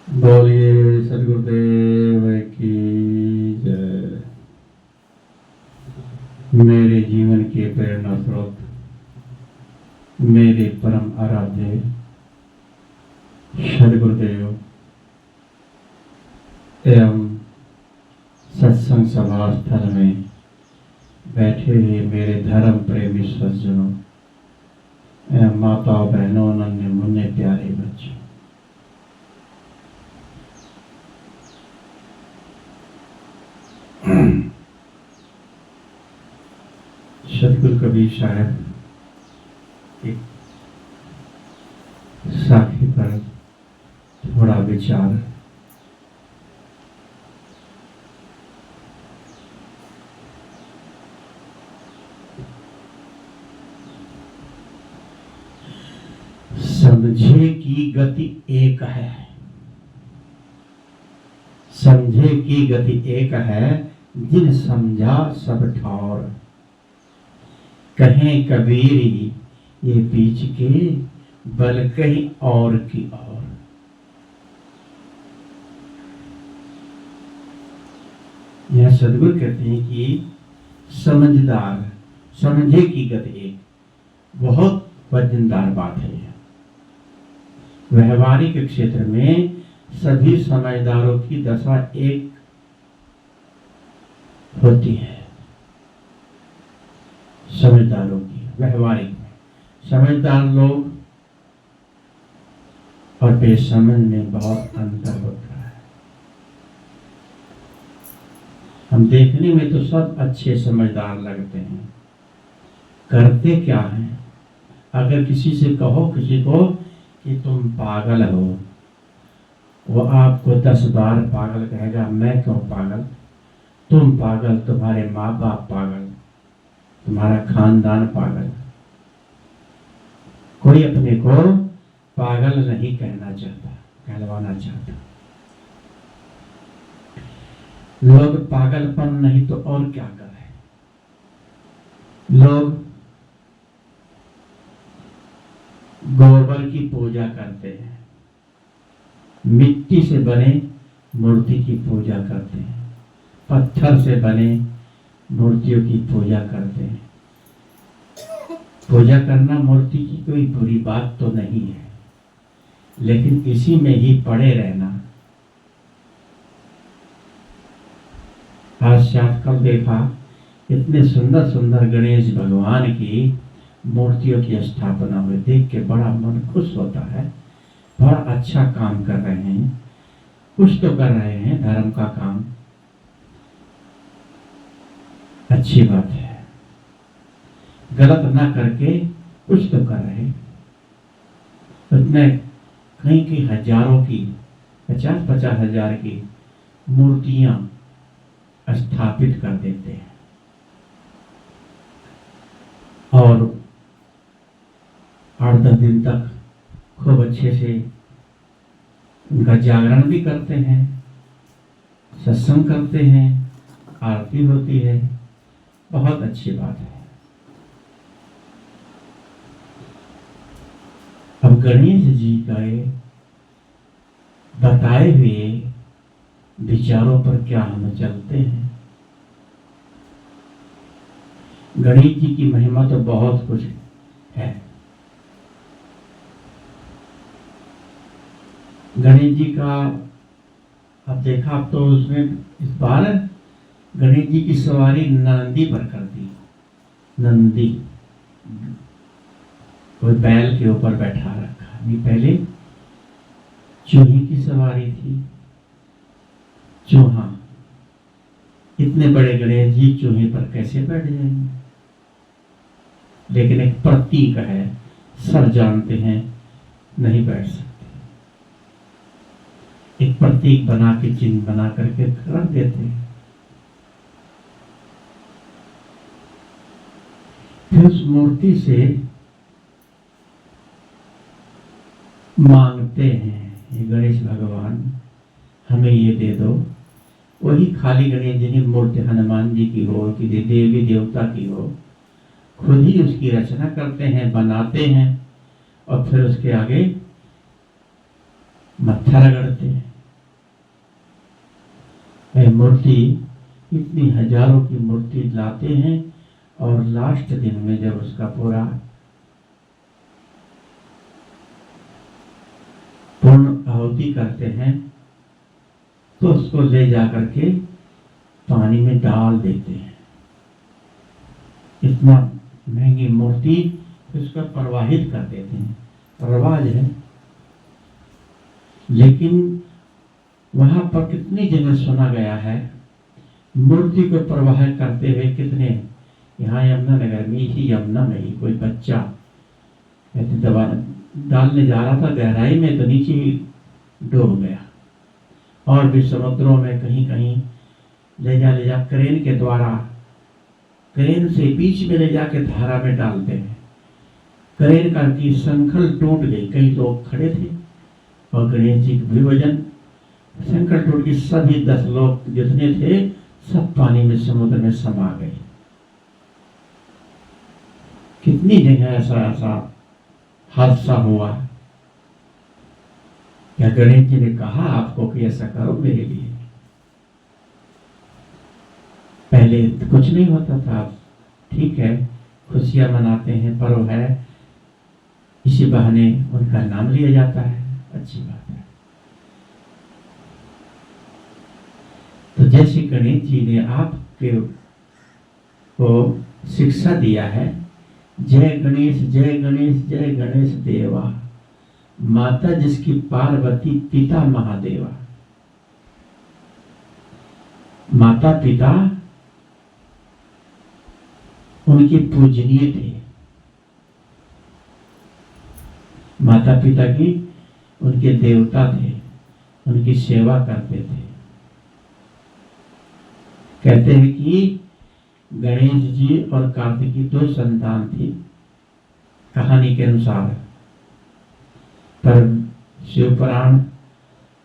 बोलिए सदगुरुदेव की जय। मेरे जीवन के प्रेरणा स्रोत मेरे परम आराध्य सदगुरुदेव एवं सत्संग सभा स्थल में बैठे हुए मेरे धर्म प्रेमी सज्जनों एवं माताओं बहनों नन्हे मुन्ने प्यारे बच्चों, सतगुरु कबीर साहब की साखी पर थोड़ा विचार। समझे की गति एक है, समझे की गति एक है, जिन समझा सब ठौर। कहें कबीर ये बीच के बल कहीं और की ओर। यह सदगुरु कहते हैं कि समझदार, समझे की गति एक, बहुत वजनदार बात है। व्यवहारिक क्षेत्र में सभी समझदारों की दशा एक होती है। समझदारों की व्यवहारिक में समझदार लोग और बेसमझ में बहुत अंतर होता है। हम देखने में तो सब अच्छे समझदार लगते हैं, करते क्या हैं? अगर किसी से कहो किसी को कि तुम पागल हो, वो आपको 10 बार पागल कहेगा। मैं क्यों पागल? तुम पागल, तुम्हारे माँ बाप पागल, तुम्हारा खानदान पागल। कोई अपने को पागल नहीं कहना चाहता, कहलवाना चाहता। लोग पागलपन नहीं तो और क्या करें। लोग गोबर की पूजा करते हैं, मिट्टी से बने मूर्ति की पूजा करते हैं, पत्थर से बने मूर्तियों की पूजा करते हैं। पूजा करना मूर्ति की कोई बुरी बात तो नहीं है, लेकिन इसी में ही पड़े रहना। आज कल देखा, इतने सुंदर सुंदर गणेश भगवान की मूर्तियों की स्थापना हुई, देख के बड़ा मन खुश होता है। बड़ा अच्छा काम कर रहे हैं, कुछ तो कर रहे हैं धर्म का काम, अच्छी बात है। गलत ना करके कुछ तो कर रहे हैं। उसने कहीं की हजारों की, 50-50 हजार की मूर्तियां स्थापित कर देते हैं और 8-10 दिन तक खूब अच्छे से उनका जागरण भी करते हैं, सत्संग करते हैं, आरती होती है। बहुत अच्छी बात है। अब गणेश जी का बताए हुए विचारों पर क्या हम चलते हैं। गणेश जी की महिमा तो बहुत कुछ है। गणेश जी का अब देखा, अब तो उसमें इस बार गणेश जी की सवारी नंदी पर कर दी। नंदी कोई बैल के ऊपर बैठा रखा। अभी पहले चूहे की सवारी थी, चूहा। इतने बड़े गणेश जी चूहे पर कैसे बैठ जाएंगे? लेकिन एक प्रतीक है, सब जानते हैं नहीं बैठ सकते। एक प्रतीक बना के, चिन्ह बना करके रख देते हैं। फिर उस मूर्ति से मांगते हैं, ये गणेश भगवान हमें ये दे दो। वही खाली गणेश जी की मूर्ति हनुमान जी की हो, कि देवी देवता की हो, खुद ही उसकी रचना करते हैं, बनाते हैं और फिर उसके आगे मत्था रगड़ते हैं। मूर्ति, इतनी हजारों की मूर्ति लाते हैं और लास्ट दिन में जब उसका पूरा पूर्ण आहुति करते हैं तो उसको ले जाकर के पानी में डाल देते हैं। इतना महंगी मूर्ति उसको प्रवाहित कर देते हैं, रवाज है। लेकिन वहां पर कितनी जगह सुना गया है मूर्ति को प्रवाह करते हुए। कितने यहाँ यमुनानगर में, इसी यमुना में ही कोई बच्चा ऐसे दबा डालने जा रहा था गहराई में, तो नीचे ही डूब गया। और भी समुद्रों में कहीं कहीं ले जा क्रेन के द्वारा, क्रेन से बीच में ले जाके धारा में डालते हैं। क्रेन का की संखल टूट गई, कई लोग खड़े थे और गणेश जी भी वजन, संखल टूट गई। सभी 10 लोग जितने थे सब पानी में, समुद्र में समा गए। कितनी जगह ऐसा हादसा हुआ। क्या गणेश जी ने कहा आपको कि ऐसा करो मेरे लिए? पहले कुछ नहीं होता था, ठीक है, खुशियां मनाते हैं, पर्व है, इसी बहाने उनका नाम लिया जाता है, अच्छी बात है। तो जैसे गणेश जी ने आपके को शिक्षा दिया है, जय गणेश जय गणेश जय गणेश देवा, माता जिसकी पार्वती पिता महादेवा। माता पिता उनके पूजनीय थे, माता पिता की उनके देवता थे, उनकी सेवा करते थे। कहते हैं कि गणेश जी और कार्तिकी 2 संतान थी कहानी के अनुसार, पर शिव पुराण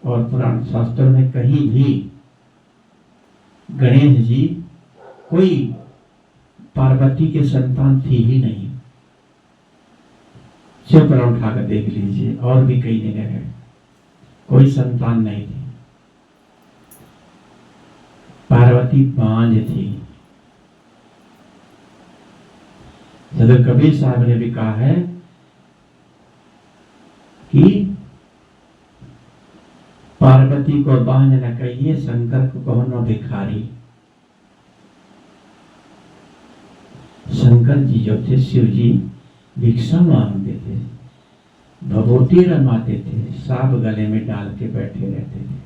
और पुराण शास्त्रों में कहीं भी गणेश जी कोई पार्वती के संतान थी ही नहीं। शिव पुराण उठाकर देख लीजिए, और भी कई जगह है, कोई संतान नहीं थी। पार्वती बांझ थी। सदर कबीर साहब ने भी कहा है कि पार्वती को बांझ न कहिए, शंकर को कहो न भिखारी। शंकर जी जो थे, शिव जी भिक्षा मांगते थे, भभूति रमाते थे, सांप गले में डाल के बैठे रहते थे।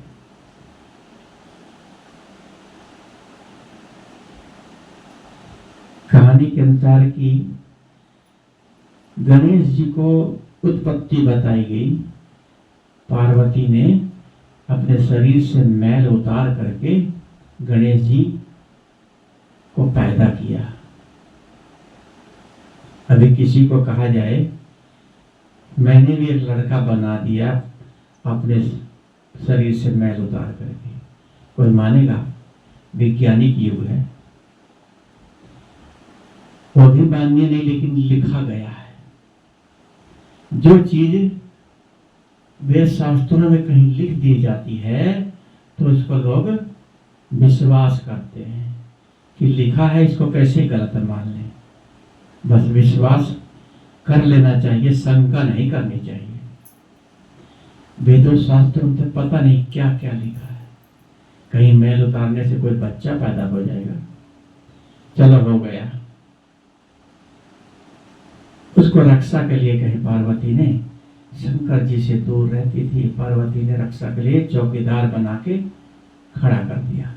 कहानी के अनुसार की गणेश जी को उत्पत्ति बताई गई। पार्वती ने अपने शरीर से मैल उतार करके गणेश जी को पैदा किया। अभी किसी को कहा जाए मैंने भी एक लड़का बना दिया अपने शरीर से मैल उतार करके, कोई मानेगा? वैज्ञानिक युग है, वो भी मान्य नहीं, लेकिन लिखा गया है। जो चीज वेद शास्त्रों में कहीं लिख दी जाती है तो उसको लोग विश्वास करते हैं कि लिखा है, इसको कैसे गलत मान लें। बस विश्वास कर लेना चाहिए, शंका नहीं करनी चाहिए। वेदों शास्त्रों में पता नहीं क्या क्या लिखा है। कहीं मैल उतारने से कोई बच्चा पैदा हो जाएगा, चलो हो गया। उसको रक्षा के लिए कहीं पार्वती ने, शंकर जी से दूर रहती थी, पार्वती ने रक्षा के लिए चौकीदार बना के खड़ा कर दिया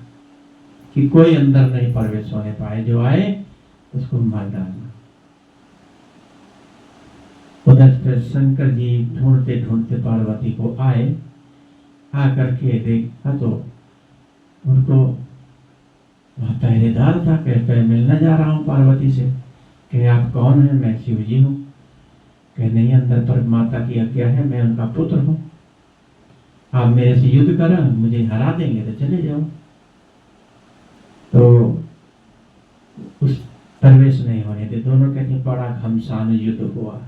कि कोई अंदर नहीं प्रवेश होने पाए, जो आए उसको मार डालना। उधर फिर शंकर जी ढूंढते ढूंढते पार्वती को आए, आकर के देखा तो उनको वहां पहरेदार था। कह मिलना जा रहा हूँ पार्वती से। कहे आप कौन है? मैं शिव जी हूँ। कहे नहीं, अंदर पर माता की आज्ञा है, मैं उनका पुत्र हूँ। आप मेरे से युद्ध करें, मुझे हरा देंगे तो चले जाओ। तो उस प्रवेश नहीं होने दे। दोनों कहते बड़ा घमसान युद्ध हुआ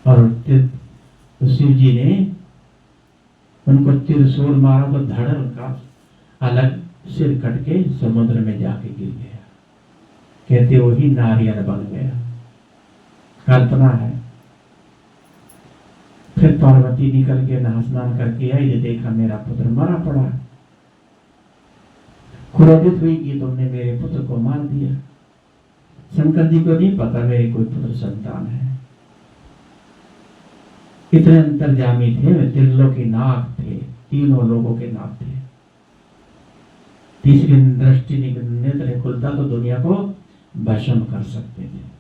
और तो शिव जी ने उनको त्रिशूल मारा तो धड़ उनका अलग सिर कट के समुद्र में जाके गिर गया। कहते वही नारियल बन गया। कल्पना है। फिर पार्वती निकल के नहा स्नान करके आई, ये देखा मेरा पुत्र मरा पड़ा। क्रोधित हुई कि तुमने मेरे पुत्र को मार दिया। शंकर जी को नहीं पता मेरे कोई पुत्र संतान है। इतने अंतर्जामी थे वे, त्रिलोकीनाथ थे, तीनों लोगों के नाथ थे। तीसरी दृष्टि नेत्र खुलता तो दुनिया को भस्म कर सकते थे।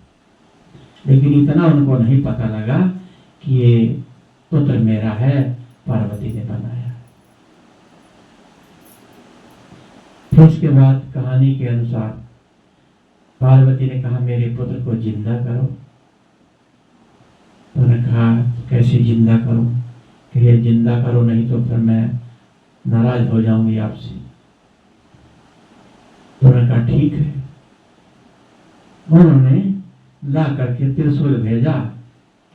लेकिन इतना उनको नहीं पता लगा कि ये पुत्र मेरा है, पार्वती ने बनाया। फिर इसके बाद कहानी के अनुसार पार्वती ने कहा मेरे पुत्र को जिंदा करो। तो उन्होंने कहा कैसे जिंदा करूं? कि ये जिंदा करो, नहीं तो फिर मैं नाराज हो जाऊंगी आपसे। तो उन्होंने कहा ठीक है। उन्होंने ला करके त्रिशूल भेजा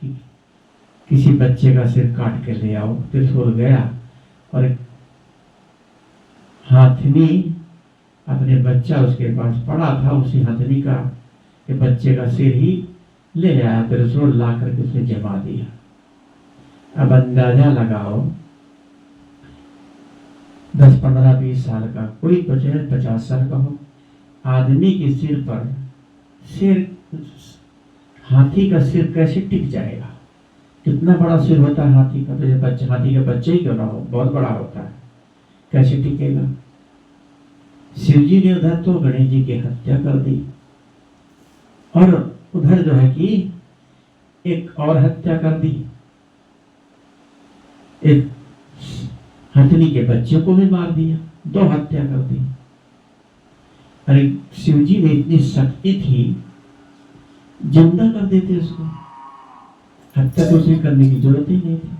कि किसी बच्चे का सिर काट के ले आओ। त्रिशूल गया और एक हाथनी अपने बच्चा उसके पास पड़ा था, उसी हथनी का के बच्चे का सिर ही ले आया। त्रिशूल ला करके उसे जमा दिया। अब अंदाजा लगाओ 10, 15, 20 साल का कोई 50 साल का हो, आदमी के सिर पर हाथी का सिर कैसे टिक जाएगा? कितना बड़ा सिर होता है हाथी का, तो ये बच्चा, हाथी का बच्चा ही क्यों ना हो, बहुत बड़ा होता है, कैसे टिकेगा? शिव जी ने उधर तो गणेश जी की हत्या कर दी और उधर जो है कि एक और हत्या कर दी, एक हथनी के बच्चे को भी मार दिया, 2 हत्या कर दी। अरे शिव जी में इतनी शक्ति थी, जिंदा कर देते उसको, हत्या तो उसे करने की जरूरत ही नहीं थी।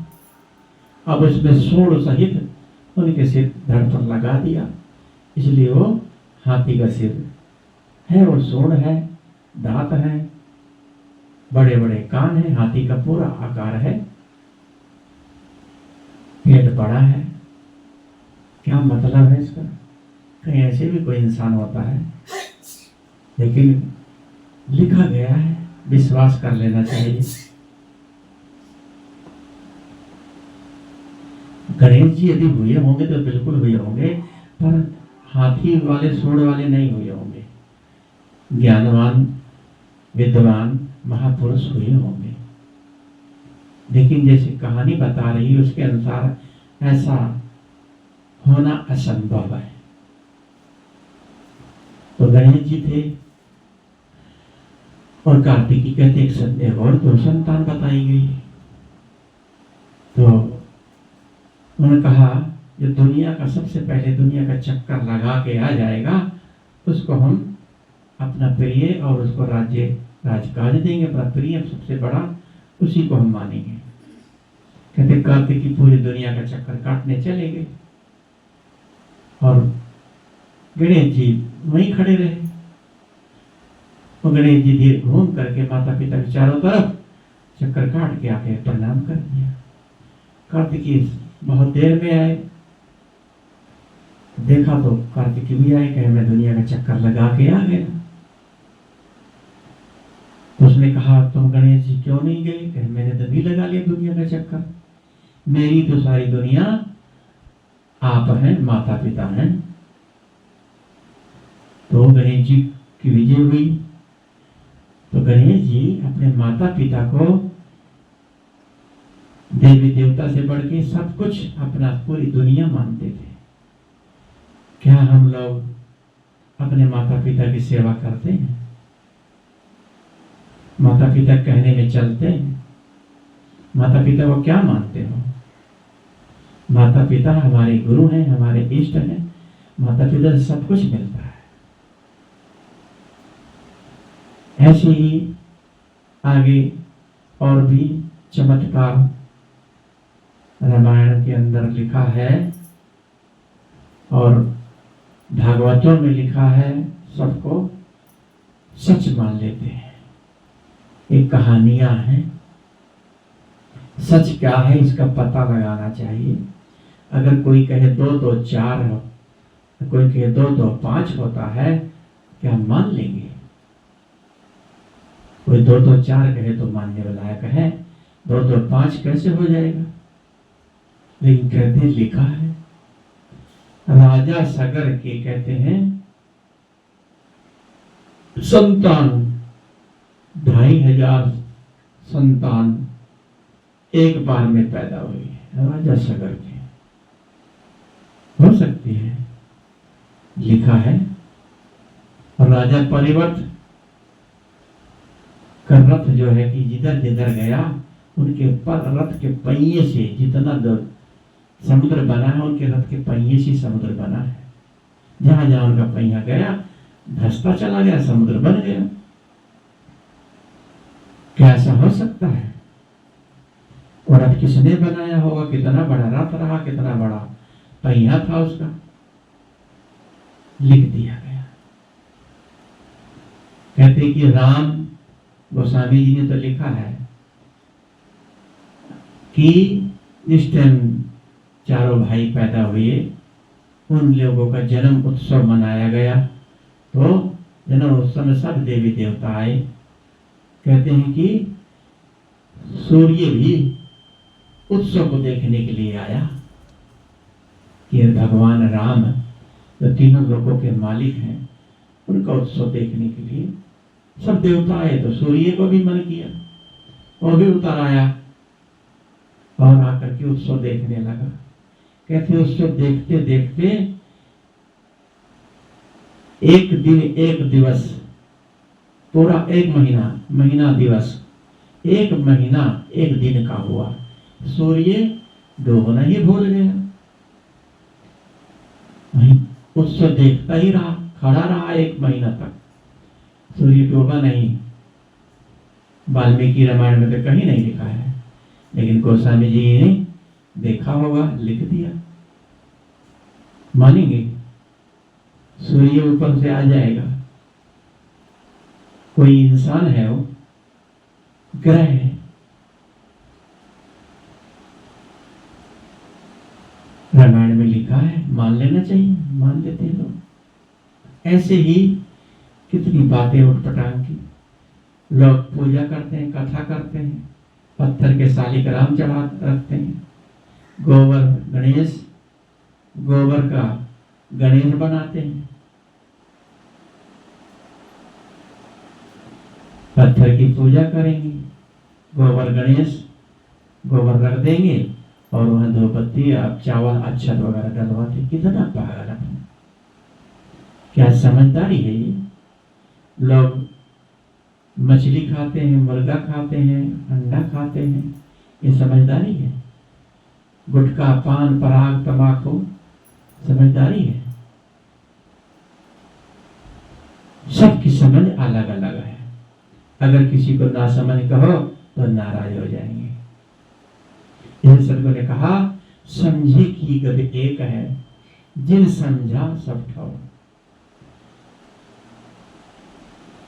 अब उसमें सोड़ सहित उनके सिर धड़ पर लगा दिया, इसलिए वो हाथी का सिर है, वो सोड़ है, दांत है, बड़े बड़े कान है, हाथी का पूरा आकार है, पेट बड़ा है। क्या मतलब है इसका? कहीं ऐसे भी कोई इंसान होता है, लेकिन लिखा गया है, विश्वास कर लेना चाहिए। गणेश जी यदि हुए होंगे तो बिल्कुल हुए होंगे, पर हाथी वाले सूंड वाले नहीं हुए होंगे। ज्ञानवान विद्वान महापुरुष हुए होंगे, लेकिन जैसे कहानी बता रही है उसके अनुसार ऐसा होना असंभव है। तो गणेश जी थे और कार्तिकी कहते एक संदेह और 2 संतान बताई गई। तो उन्होंने कहा जो दुनिया का सबसे पहले दुनिया का चक्कर लगा के आ जाएगा उसको हम अपना प्रिय और उसको राजकाज देंगे, अपना प्रिय सबसे बड़ा उसी को हम मानेंगे। कहते कार्तिकी पूरी दुनिया का चक्कर काटने चले गए और गणेश जी वहीं खड़े रहे। और गणेश जी धीरे घूम करके माता पिता के चारों तरफ चक्कर काट के आके प्रणाम कर दिया। कार्तिकी बहुत देर में आए, देखा तो कार्तिकी भी आए, कहे मैं दुनिया का चक्कर लगा के आ गया। उसने कहा तुम गणेश जी क्यों नहीं गए? कहे मैंने तो भी लगा लिया दुनिया का चक्कर, मेरी तो सारी दुनिया आप हैं, माता पिता हैं। तो गणेश जी की विजय हुई। तो गणेश जी अपने माता पिता को देवी देवता से बढ़ के सब कुछ अपना पूरी दुनिया मानते थे। क्या हम लोग अपने माता पिता की सेवा करते हैं? माता पिता कहने में चलते हैं? माता पिता को क्या मानते हो? माता पिता हमारे गुरु हैं, हमारे इष्ट हैं। माता पिता से सब कुछ मिलता है। ऐसे ही आगे और भी चमत्कार रामायण के अंदर लिखा है और भागवतों में लिखा है, सबको सच मान लेते हैं। एक कहानियां हैं, सच क्या है इसका पता लगाना चाहिए। अगर कोई कहे 2 तो 4 हो, कोई कहे 2 2 5 होता है, क्या मान लेंगे? कोई 2 2 4 कहे तो मानने वाला लायक है, 2 2 5 कैसे हो जाएगा? लेकिन कहते हैं, लिखा है, राजा सगर के कहते हैं संतान 2500 संतान एक बार में पैदा हुई है। राजा सगर के हो सकती है, लिखा है। और राजा परिवर्त का रथ जो है कि जिधर जिधर गया उनके पर रथ के पहिए से जितना समुद्र बना है, उनके रथ के पहिए से समुद्र बना है। जहां जहां उनका पहिया गया धंसता चला गया, समुद्र बन गया। क्या ऐसा हो सकता है? और रथ किसने बनाया होगा? कितना बड़ा रथ रहा, कितना बड़ा पहिया था उसका, लिख दिया गया। कहते कि राम गोस्वामी जी ने तो लिखा है कि जिस टाइम चारों भाई पैदा हुए, उन लोगों का जन्म उत्सव मनाया गया। तो जन्म उत्सव में सब देवी देवता आए। कहते हैं कि सूर्य भी उत्सव को देखने के लिए आया कि भगवान राम जो तीनों लोगों के मालिक हैं, उनका उत्सव देखने के लिए सब देवता आए। तो सूर्य को भी मन किया, वो भी उतर आया और आकर के उत्सव देखने लगा। कहते उत्सव देखते देखते एक दिन एक दिवस, पूरा एक महीना दिवस, एक महीना एक दिन का हुआ। सूर्य डूबना ही भूल गया, उत्सव देखता ही रहा, खड़ा रहा एक महीना तक, सूर्य डूबा नहीं। वाल्मीकि रामायण में तो कहीं नहीं लिखा है, लेकिन गोस्वामी जी ने देखा होगा, लिख दिया। मानेंगे? सूर्य ऊपर से आ जाएगा, कोई इंसान है, वो ग्रह है, रामायण में लिखा है, मान लेना चाहिए, मान लेते हैं लोग। ऐसे ही कितनी बातें उठपटांग की, लोग पूजा करते हैं, कथा करते हैं, पत्थर के शालिग्राम चढ़ा रखते हैं, गोबर गणेश, गोबर का गणेश बनाते हैं, पत्थर की पूजा करेंगे, गोबर गणेश, गोबर रख देंगे और वहां धूपबत्ती, चावल, अक्षत वगैरह डलवाते। कितना पागल है, क्या समझदारी है ये? लोग मछली खाते हैं, मुर्गा खाते हैं, अंडा खाते हैं, ये समझदारी है? गुटखा, पान, पराग, तंबाकू समझदारी है? सबकी समझ अलग अलग है। अगर किसी को ना समझ कहो तो नाराज हो जाएंगे। यह सदगुरु ने कहा, समझे की गद एक है, जिन समझा सब ठौर।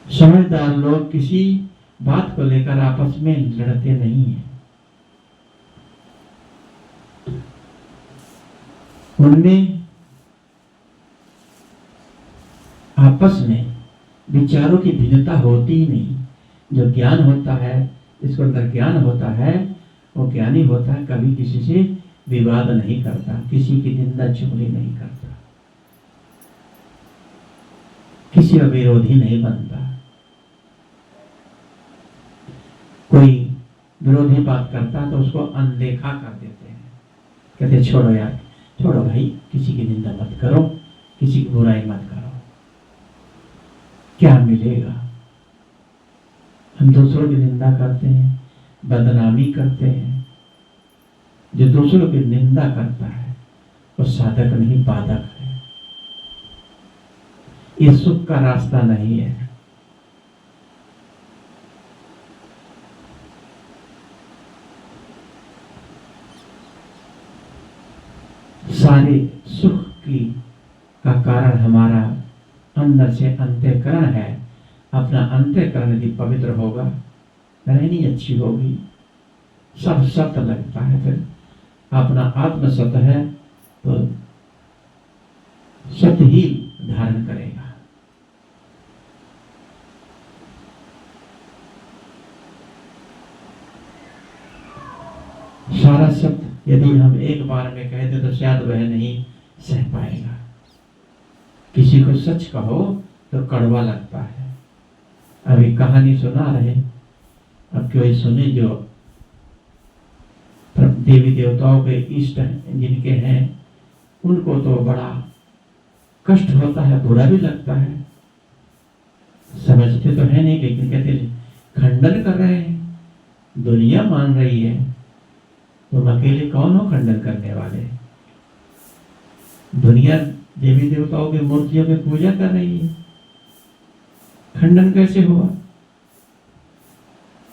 समझदार लोग किसी बात को लेकर आपस में लड़ते नहीं है, उनमें आपस में विचारों की भिन्नता होती ही नहीं। जो ज्ञान होता है, जिसको अंदर ज्ञान होता है, वो ज्ञानी होता है, कभी किसी से विवाद नहीं करता, किसी की निंदा चुगली नहीं करता, किसी का विरोधी नहीं बनता। कोई विरोधी बात करता तो उसको अनदेखा कर देते हैं, कहते छोड़ो यार, छोड़ो भाई, किसी की निंदा मत करो, किसी की बुराई मत करो, क्या मिलेगा? हम दूसरों की निंदा करते हैं, बदनामी करते हैं। जो दूसरों की निंदा करता है वो साधक नहीं, बाधक है। ये सुख का रास्ता नहीं है। सारे सुख की का कारण हमारा अंदर से अंतःकरण है। अपना अंतःकरण यदि पवित्र होगा, रहनी अच्छी होगी, सब सत्य लगता है। फिर अपना आत्म सत्य है तो सत्य ही धारण करेगा। सारा सत्य यदि हम एक बार में कह दे तो शायद वह नहीं सह पाएगा। किसी को सच कहो तो कड़वा लगता है। अभी कहानी सुना रहे, अब कोई सुने जो देवी देवताओं के इष्ट जिनके हैं, उनको तो बड़ा कष्ट होता है, बुरा भी लगता है। समझते तो है नहीं, लेकिन कहते खंडन कर रहे हैं, दुनिया मान रही है, तुम अकेले कौन हो खंडन करने वाले? दुनिया देवी देवताओं की मूर्तियों की पूजा कर रही है, खंडन कैसे हुआ?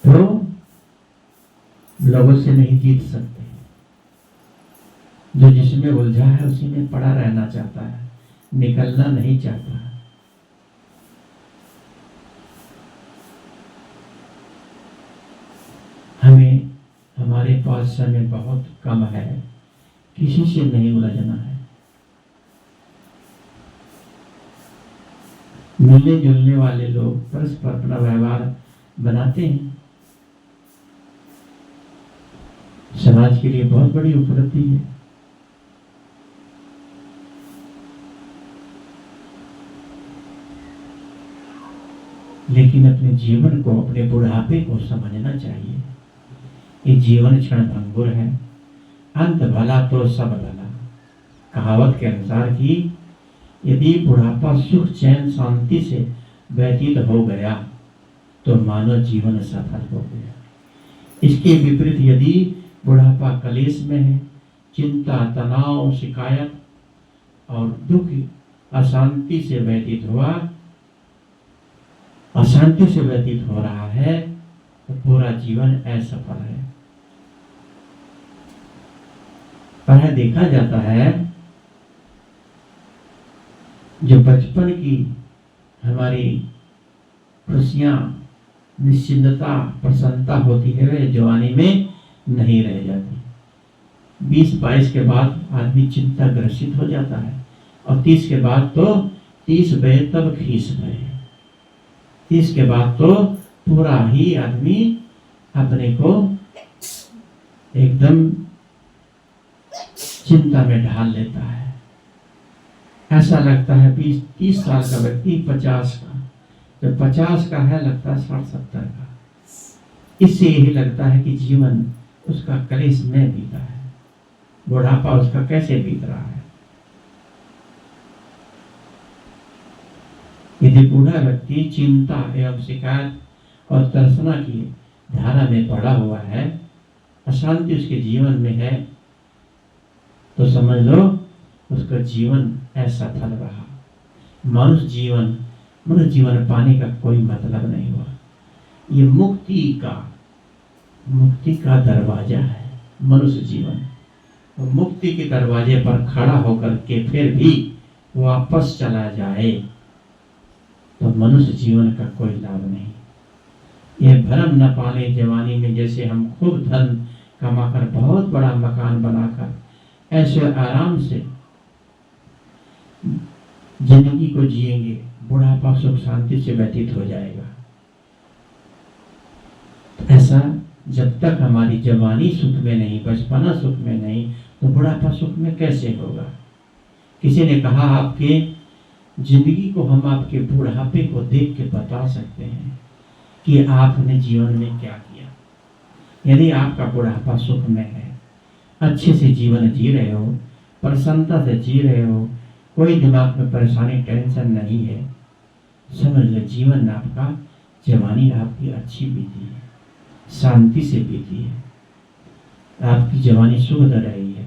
तो लोगों से नहीं जीत सकते। जो जिसमें उलझा है उसी में पड़ा रहना चाहता है, निकलना नहीं चाहता। हमें हमारे पास समय बहुत कम है, किसी से नहीं उलझना है। मिलने जुलने वाले लोग परस्पर अपना व्यवहार बनाते हैं, समाज के लिए बहुत बड़ी उपलब्धि है। लेकिन अपने जीवन को, अपने बुढ़ापे को समझना चाहिए। ये जीवन क्षण भंगुर है, अंत भला तो सब भला। कहावत के अनुसार कि यदि बुढ़ापा सुख चैन शांति से व्यतीत हो गया तो मानव जीवन सफल हो गया। इसके विपरीत यदि बुढ़ापा कलेश में है, चिंता, तनाव, शिकायत और दुख, अशांति से व्यतीत हो रहा है, तो पूरा जीवन असफल है। पर देखा जाता है जो बचपन की हमारी खुशियां, निश्चिंतता, प्रसन्नता होती है, वह जवानी में नहीं रह जाती। 20-22 के बाद आदमी चिंता ग्रसित हो जाता है, और 30 के बाद तो 30 बहे तब खीस बहे। 30 के बाद तो पूरा ही आदमी अपने को एकदम चिंता में ढाल लेता है। ऐसा लगता है 20-30 साल का व्यक्ति 50 का, जब 50 का है लगता है 60-70 का। इससे यही लगता है कि जीवन उसका कलेश में बीता है, बुढ़ापा उसका कैसे बीत रहा है। यदि बूढ़ा व्यक्ति चिंता एवं शिकायत और तर्सना की धारा में पड़ा हुआ है, अशांति उसके जीवन में है, तो समझ लो उसका जीवन असफल रहा। मनुष्य जीवन पाने का कोई मतलब नहीं हुआ। ये मुक्ति का दरवाजा है मनुष्य जीवन। और मुक्ति के दरवाजे पर खड़ा होकर के फिर भी वापस चला जाए तो मनुष्य जीवन का कोई लाभ नहीं। यह भ्रम न पाले जवानी में, जैसे हम खूब धन कमाकर बहुत बड़ा मकान बनाकर ऐसे आराम से जिंदगी को जिएंगे, बुढ़ापा सुख शांति से व्यतीत हो जाएगा। ऐसा जब तक हमारी जवानी सुख में नहीं, बचपना सुख में नहीं, तो बुढ़ापा सुख में कैसे होगा? किसी ने कहा आपके जिंदगी को हम आपके बुढ़ापे को देख के बता सकते हैं कि आपने जीवन में क्या किया। यदि आपका बुढ़ापा सुख में है, अच्छे से जीवन जी रहे हो, प्रसन्नता से जी रहे हो, कोई दिमाग में परेशानी टेंशन नहीं है, समझ लो जीवन आपका, जवानी आपकी अच्छी बीती है, शांति से बीती है, आपकी जवानी सुखद रही है।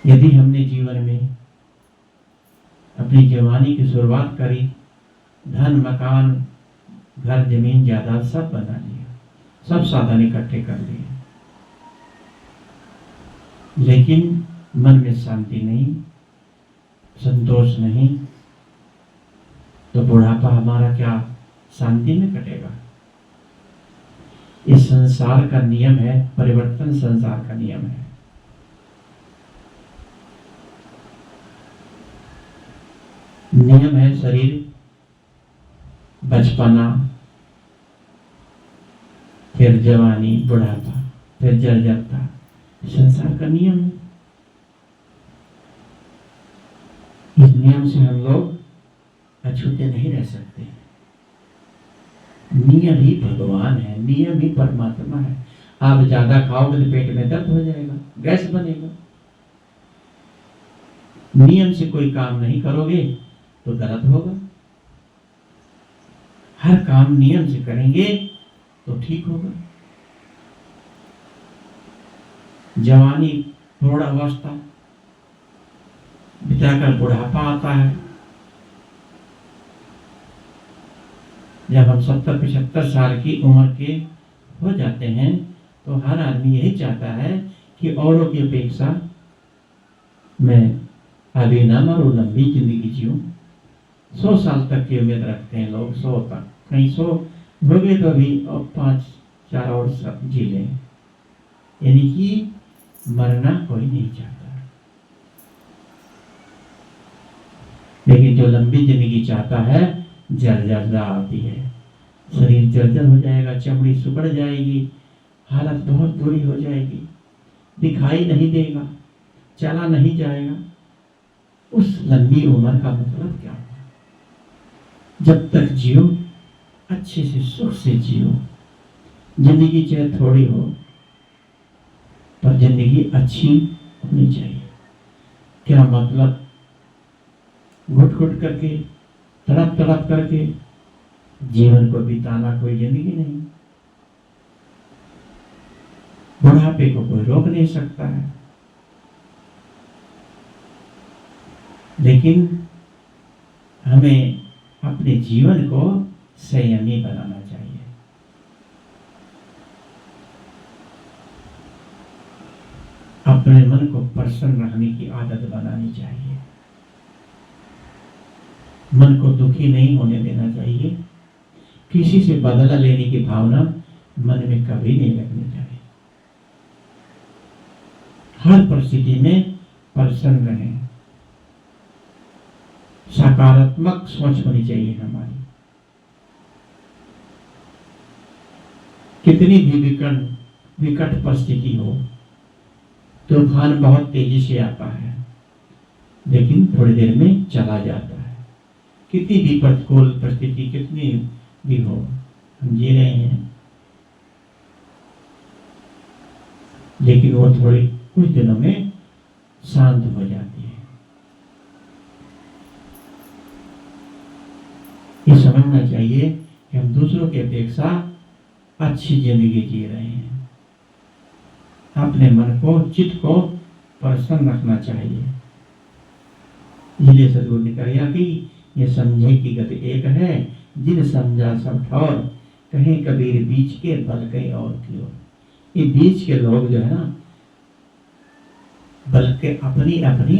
यदि हमने जीवन में अपनी जवानी की शुरुआत करी, धन, मकान, घर, जमीन, जायदाद सब बना लिया, सब साधन इकट्ठे कर लिए, लेकिन मन में शांति नहीं, संतोष नहीं, तो बुढ़ापा हमारा क्या शांति में कटेगा? इस संसार का नियम है, परिवर्तन संसार का नियम है। नियम है शरीर, बचपना, फिर जवानी, बुढ़ापा, फिर जर्जरता। संसार का नियम है। इस नियम से हम लोग अछूते नहीं रह सकते। नियम ही भगवान है, नियम ही परमात्मा है। आप ज्यादा खाओगे तो पेट में दर्द हो जाएगा, गैस बनेगा। नियम से कोई काम नहीं करोगे तो गलत होगा। हर काम नियम से करेंगे तो ठीक होगा। जवानी, प्रौढ़ावस्था बिताकर बुढ़ापा आता है। जब हम 70-75 साल की उम्र के हो जाते हैं तो हर आदमी यही चाहता है कि औरों की अपेक्षा मैं अभी ना मरूं, लंबी जिंदगी जीऊं। 100 साल तक की उम्मीद रखते हैं लोग, 100 तक, कहीं 100 हो गए तो अभी और 5-4 और जी लें। यानी कि मरना कोई नहीं चाहता। लेकिन जो लंबी जिंदगी चाहता है, जर्जरता आती है, शरीर जर्जर हो जाएगा, चमड़ी सुकड़ जाएगी, हालत बहुत बुरी हो जाएगी, दिखाई नहीं देगा, चला नहीं जाएगा। उस लंबी उम्र का मतलब क्या हुआ? जब तक जियो अच्छे से सुख से जियो। जिंदगी चाहे थोड़ी हो पर जिंदगी अच्छी होनी चाहिए। क्या मतलब? घुट घुट करके, तड़प तड़प करके जीवन को बिताना कोई जिंदगी नहीं। बुढ़ापे को कोई रोक नहीं सकता है, लेकिन हमें अपने जीवन को संयमी बनाना चाहिए। अपने मन को प्रसन्न रखने की आदत बनानी चाहिए। मन को दुखी नहीं होने देना चाहिए। किसी से बदला लेने की भावना मन में कभी नहीं रखनी चाहिए। हर परिस्थिति में प्रसन्न रहें। सकारात्मक सोच होनी चाहिए हमारी। कितनी भी विकट परिस्थिति हो, तूफान बहुत तेजी से आता है लेकिन थोड़ी देर में चला जाता है। कितनी भी प्रतिकूल परिस्थिति कितनी भी हो, हम जी रहे हैं, लेकिन वो थोड़ी कुछ दिनों में शांत हो जाती है। ये समझना चाहिए कि हम दूसरों की अपेक्षा अच्छी जिंदगी जी रहे हैं। अपने मन को, चित्त को प्रसन्न रखना चाहिए। इसलिए सदगुरु ने कहा कि ये समझे की गति एक है, जिन समझा सब ठौर, कहे कबीर बीच के बल गए और की ओर। ये बीच के लोग जो है ना, बल्कि अपनी अपनी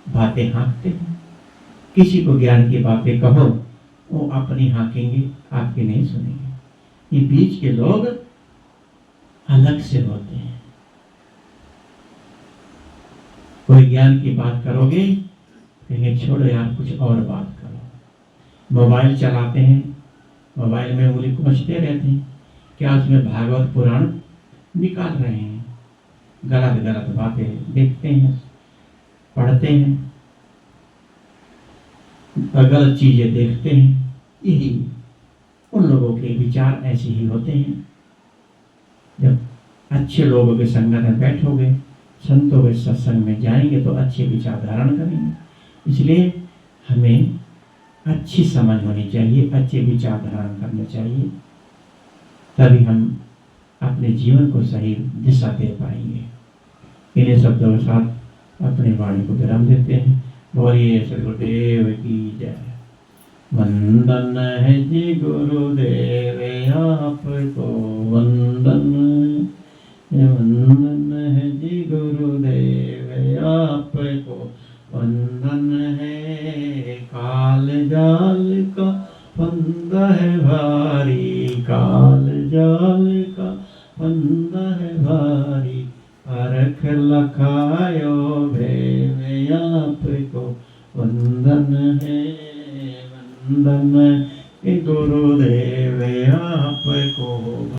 बातें हाँकते हैं। किसी को ज्ञान की बातें कहो, वो अपनी हाँकेंगे, आपकी नहीं सुनेंगे। ये बीच के लोग अलग से होते हैं। कोई ज्ञान की बात करोगे, कहेंगे छोड़ो यार, कुछ और बात करो। मोबाइल चलाते हैं, मोबाइल में उंगली कुचते रहते हैं, क्या उसमें भागवत पुराण निकाल रहे हैं। गलत गलत बातें देखते हैं, पढ़ते हैं, गलत चीजें देखते हैं। यही उन लोगों के विचार ऐसे ही होते हैं। जब अच्छे लोगों के संगत में बैठोगे, संतों के सत्संग में जाएंगे तो अच्छे विचार धारण करेंगे। इसलिए हमें अच्छी समझ होनी चाहिए, अच्छे विचार धारण करने चाहिए, तभी हम अपने जीवन को सही दिशा दे पाएंगे। इन्हीं शब्दों के साथ अपनी वाणी को विराम देते हैं। बोलिए सदगुरुदेव की जय। वंदन है जी गुरुदेव आपको, वंदन है जी गुरुदेव आपको, वंदन है। काल जाल का फंदा है भारी, काल जाल का फंदा है भारी, परख लखायो भेव आपको, वंदन है वंदन गुरुदेव आपको।